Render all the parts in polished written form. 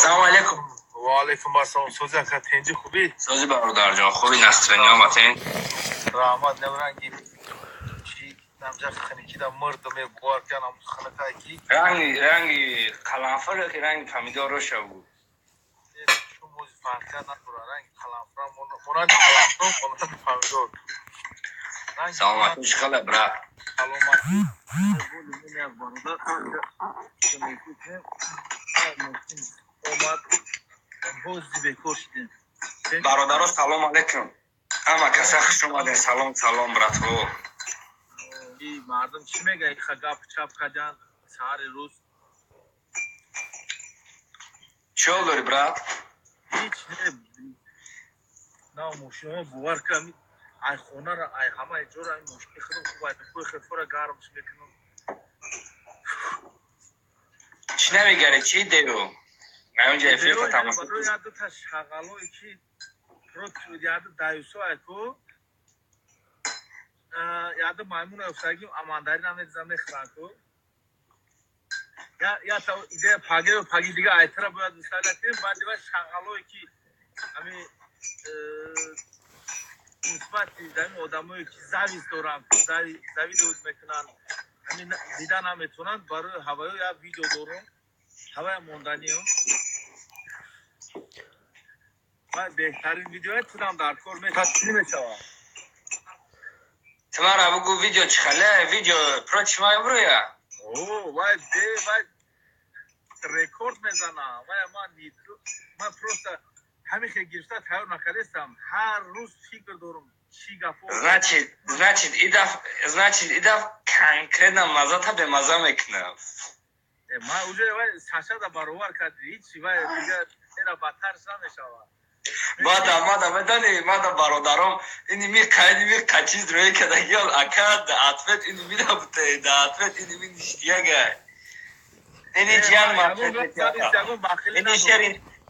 سلام علیکم. و علیکم السلام. سوزی اکا تنجی خوبی؟ سوزی برادر جان خوبی نصرانی آمدین؟ رحمت نمرنگی چی نمجا خنکی دا مردم بوار کنم خنکای کی رنگی قلنفر که رنگ پمیدار رو شو شو موزی فانکر نداره رنگ قلنفر مونان قلنفر مونان پمیدار سلامتی شخله برا سلامتی بولی منی از برادر شمیتی که اومد بوزی بکر شدیم برادر سلام علیکم. اما کسی خوش اومده. سلام براتو. این مردم چی میگه این گپ چپ کردن سهر روز چه داری برات؟ هیچ نه موشو باور کنم ای خونه را ای همه جور این موشکی خودم خوبه کوی خفره گرمش میکنم چی نمیگره چی دیو؟ من اونجا افیق تماس برای یاد تا شغالوی کی پروت یاد دایسو اکو یاد مایمون افتاگیم امانداری نام زمین خراکو یا تا ایده پاگی دیگه ایترا باید مثلا کنیم بعد دیگه شغالوی کی همین مثبت دیدن آدمایی که زاویز دارن زاوی دود میکنن همین دیدن هم میتونن برای هوایی یا ویدیو دارم هوای موندنی هم و بهترین ویدیو تونم در کار میتونم میشوم تمام بگو ویدیو چی خاله ویدیو پروچ مای برویا اوه وای رکورد میزنم وای من پروستا همین که گرفته تایر نکردم هر روز فکر دارم چی گفت значит ида конкретно мазата به مزه میکنه ما уже вай саша да баровар кардی هیچ وای دیگه اینا بدتر نمیشود مادا بدانی مادا برادرام اینی می قایدی می قچیز روی کده گیال اکاد دعاتفت اینی می نبوده دعاتفت اینی می نشتیگه اینی جیان مارکت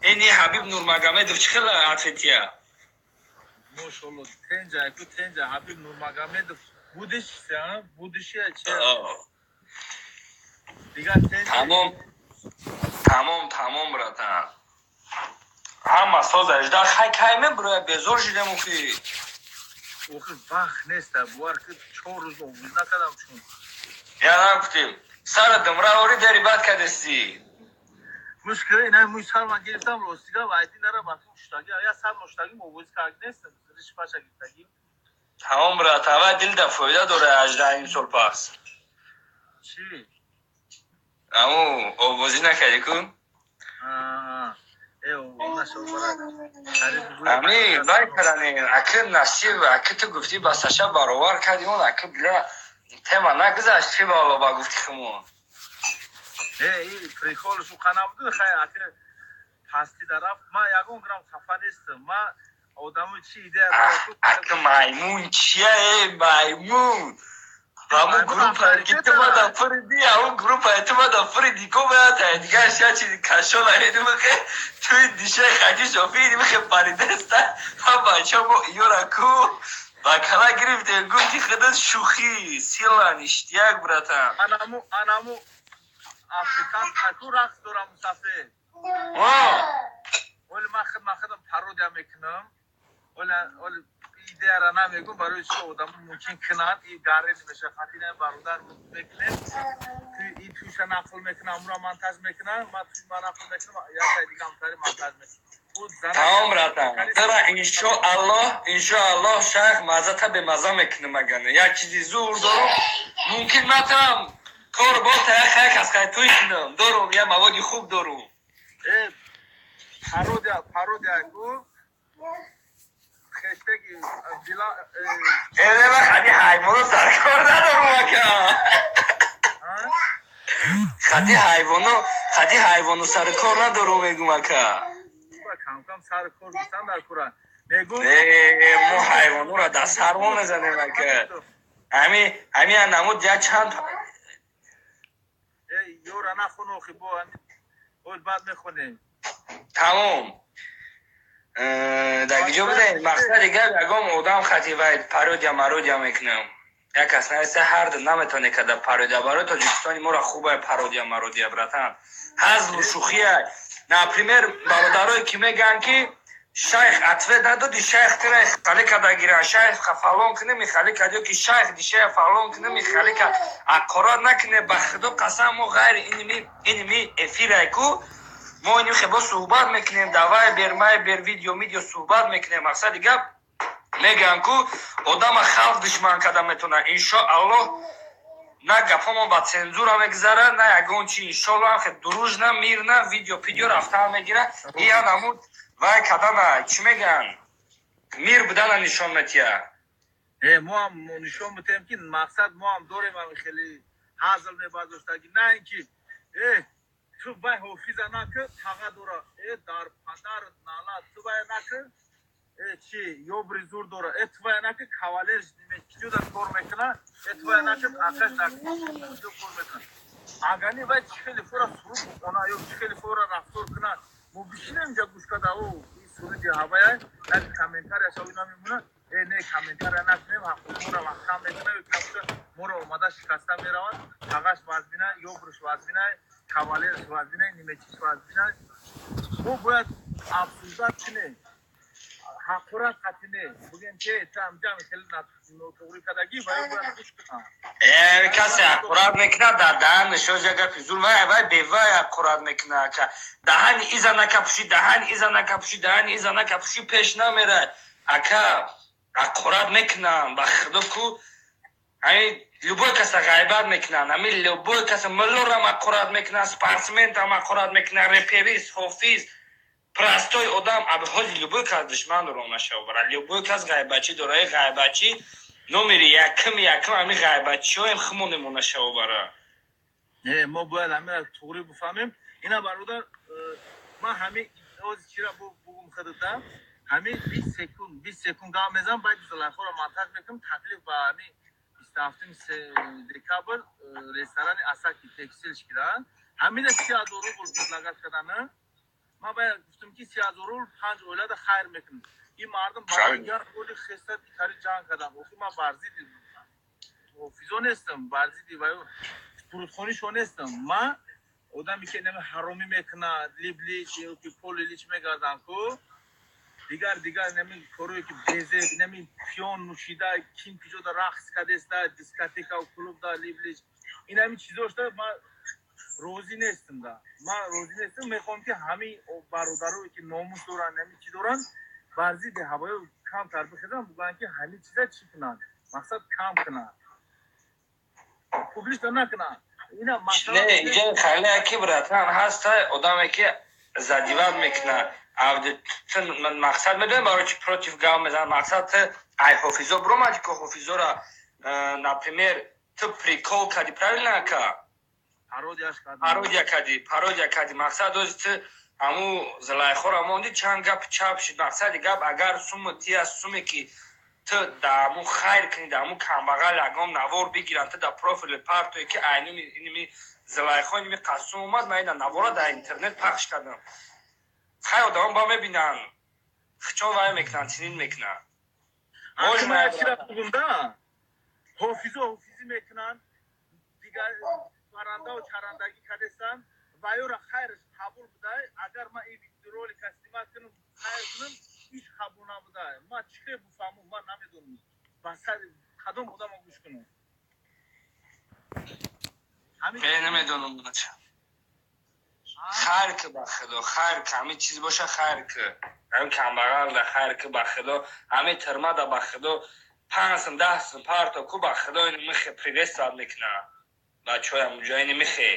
اینی حبیب نورمگامدov چخلا عطفتیا ماشاءالله تنجا حبیب نورمگامدov بودش چه دیگه تمام براتن همه ساز اجده خیمه برای بزرگ شدم که اوخی وقت نیست بوار که 4 روز اوز نکدم چون یا نکتیم سر دمره آوری داری بد کدستی مشکل اینه موی سر من گرفتم راستیگه و ایدی نره بطور مشتاگی یا سر مشتاگی موز کرد نیست ریش پاشا گرفتگی تمام براتن و دل ده فایده داره اجده این سال پس چی؟ امو آوازی نکردی کن؟ امی بای کرنین اکر نصیب اکر تو گفتی بسشه برابر کردی اون اکر بلا تیما نگذاشت چی بالا با گفتی خمون این پریکولشو خانه بوده خیلی اکر پاستی طرف ما یکون گرام خفه نیستم ما آدمو چی ایده اکر مایمون چیه مایمون همون گروپ اعتماد افریدی همون گروپ اعتماد افریدی کو باید دیگه اشیا چیزی کشول هیدی بخه توی دیشه خاکی شوفی دی بخه پریده است هم بچه با ایورا کو با کلا گرفته گوتی خدت شوخی سیلان اشتیاق براتم انامو افریکان اکو رقص دارم مسافه ولی من خودم پارودیا میکنم ولی ایده را نمیگم برای چه آدم ممکن کنند این گاره نمیشه خاطر برادر میکنه این توش نقل میکنه امرا منتاج میکنه ما توش نقل میکنم یا تا دیگه امتاری منتاج میکنم تمام راتم ترا انشاءالله شیخ مزه به مزه میکنه مگنه یک چیزی زور دارم ممکن نتونم کار با تا خیلی از خیلی توی کنم دارم یا موادی خوب دارم پارودیا کو خشتگی بلا اینه من خیلی حیوانو سرکار ندارم اکا خیلی حیوانو سرکار ندارم میگم اکا کم سر کار بستن در کورن میگم مو حیوانو را دست هرمو میزنیم اکا همی نمود جا چند یورا نخونو خی با بود بعد میخونیم تمام دیگه بوده مقصد دیگر یکم آدم خطی باید پارودیا میکنم یک کس نیسته هر دو نمیتونه که پارودیا برای تاجیکستانی ما را خوبه پارودیا براتن هزل و شوخیه например бародарое ки меган ки шайх ответ надоди шайх тира хали када гира шайх фалон кне михали кадё ки шайх дише фалон кне михали ка акора накне ба худо қасам мо ғайр инми эфирайку мо ини хебо суҳбат мекунем давай бермай бер видео суҳбат мекунем мақсади гап меган ку одама халқ душман када метона иншоаллоҳ на гапҳомо ба цензура мегзара на ягон чи иншоаллоҳ хе дуружна мирна видео пидео рафтан мегира ия намуд вай кадана чӣ меган мир будана нишон метия мо ҳам нишон метиҳем ки мақсад мо ҳам дорем ҳам хеле ҳазл мебардоштаги на ин ки ту вай ҳофиза накӣ таға дора дар падар нала ту вай накӣ чи ёбри зур дора ту вай накӣ кавалер ҷуда кор мекуна ту вай накӣ акаш ҷуда кор мекуна агани вай чӣ хеле фора суруд бикуна ё чӣ хеле фора рафтор куна мо бишинем ҷа гӯш када суруди ҳавая наи комментарияша ина мемуна не комментария накунем ҳақуқмора маҳкам мекуна моро омада шикаста меравад тағаш вазбинай ёбриш вазбинай кавалерш вазбинай нимечиш вазбинай мо бояд афзуда куне ҳақурат қатине бугем ке тамҷами хеле нотуғри кадаги ваё бояд гӯш кунам касе ақурат мекунад дар даҳанашоз я гапи зур вай бевай ақурат мекунад даҳани иза накапуши даҳани иза накапуши даҳани иза накапуши пеш намерад ака ақурат мекунам ба худо ку ҳамин любой каса ғайбат мекунад ҳамин любой каса миллорам ақурат мекунад спортсментам ақурат мекунад реперист ҳофиз простой одам абҳози любой кас душманро нашавбарад любой кас ғайбачӣ дорад ғайбачӣ номери якм ҳамин ғайбачиҳоем химонемо нашавбарад мо бояд ҳамина туғри бифаҳмем ина бародар ман ҳамин ози чира бугум худудам ҳамин 20 секунд гап мезанам байди зулайхоро монтаж мекунам таклиф ба ҳамин 27 декабр ресторани асаки текстилш киранд ҳамина 30,000 рубл предлагат кардана ман бояд гуфтам ки 30,000 рубл 5 оилада хайр мекунам ин мардум барояр боли хестад кари ҷанг кардам охи ман барзиди ҳофизо нестам барзиди ваё фурудхонишо нестам ман одаме ки нами ҳаромӣ мекунад либлич ёки полилич мегарданд ку дигар нами корое ки безе нами пиён нӯшида ким киҷода рақс кадеста дискотека клубда либлич ин ҳамин чизошта ман розӣ нестам да ман розӣ нестам мехоҳам ки ҳамин бародарое ки номус доранд нами чӣ доранд барзиди ҳавоё камтар бихезанд бугӯянд ки ҳамин чиза чӣ кунанд мақсад кам кунанд публично накунанд ина масъала инҷа хайле ки братан ҳаста одаме ки задиват мекунад мақсад медонем барои чи против гав мезанад мақсад ай ҳофизо бромади ки ҳофизора например ту прикол кади правильно ака пародия кади мақсад ози ту ҳаму зулайхора монди чанд гап чап шид мақсади гап агар суми тия суме ки ту дааму хайр кунӣ дааму камбағал ягон навор бигиранд ту да профили партое ки айними зулайхо иними қассум омад ман ина навора дар интернет пахш кардам хай одамон ба мебинанд хичон вай мекунанд чунин мекунанд ҳофизӣ мекунанд дигар паррандао чарандагӣ кадестанд ваёра хайрш қабул будай агар ман ин видеоролика снимат кунам хайр кунам ҳеч қабул набудай ман чӣ хел буфаҳмам ман намедонам ба сари кадом одамо гӯш кунам намедонам хайр ки ба худо хайр ки ҳамин чиз боша хайр ки ҳамин камбағалда хайр ки ба худо ҳамин тирмада ба худо 5 сум 10 сум парто ку ба худо ин михе приветствовать мекунад бачаҳоям уҷа ин михе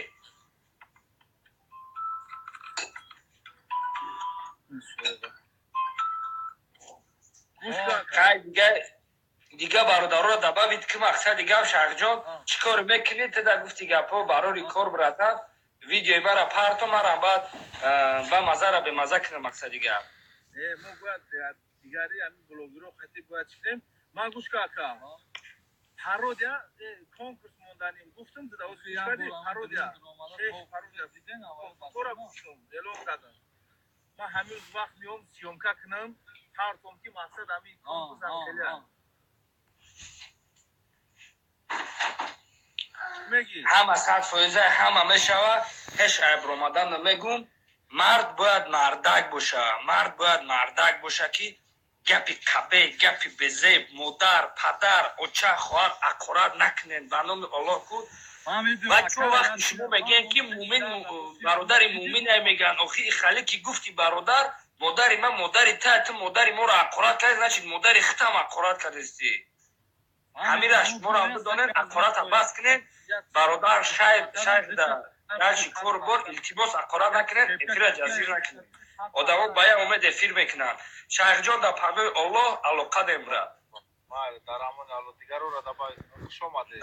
дига бародарро дабавид ки мақсади гап шахҷон чӣ кор мекунӣ туда гуфти гапҳо барори кор братан видеои мара парто марам баъд ба мазара бемаза кунам мақсади гап мо бояд дигари ҳамин блогиро хатиб бояд чикунем ман гӯш ка ака пародия конкурс монданем гуфтам дуда озкади пародия тора гуфтам эълон кардам ман ҳамин рӯз вақт меом сиёмка кунам партом ки мақсад ҳамин конкурсам хеле ҳама 100% ҳама мешавад ҳеҷ айб омадан намегум мард бояд мардак боша ки гапи кабе гапи безеб модар падар оча хоҳар ақорат накунед ба номи Аллоҳ куд бачо вақти шумо мегӯянд ки муъмин бародари муъмине мегӯянд охи хали ки гуфти бародар модари ман модари та ту модари моро ақорат кардӣ значит модари худам ақорат кардасти ҳамира шуморо ҳам бидонед ақоратам бас кунед бародар шайхда даши кор бор илтимос ақорат накунед эфира ҷазир накунед одамон ба як умед эфир мекунанд шайхҷон дар панои Аллоҳ алоқа демра дар амони Аллоҳ дигаро ра даба хушомадед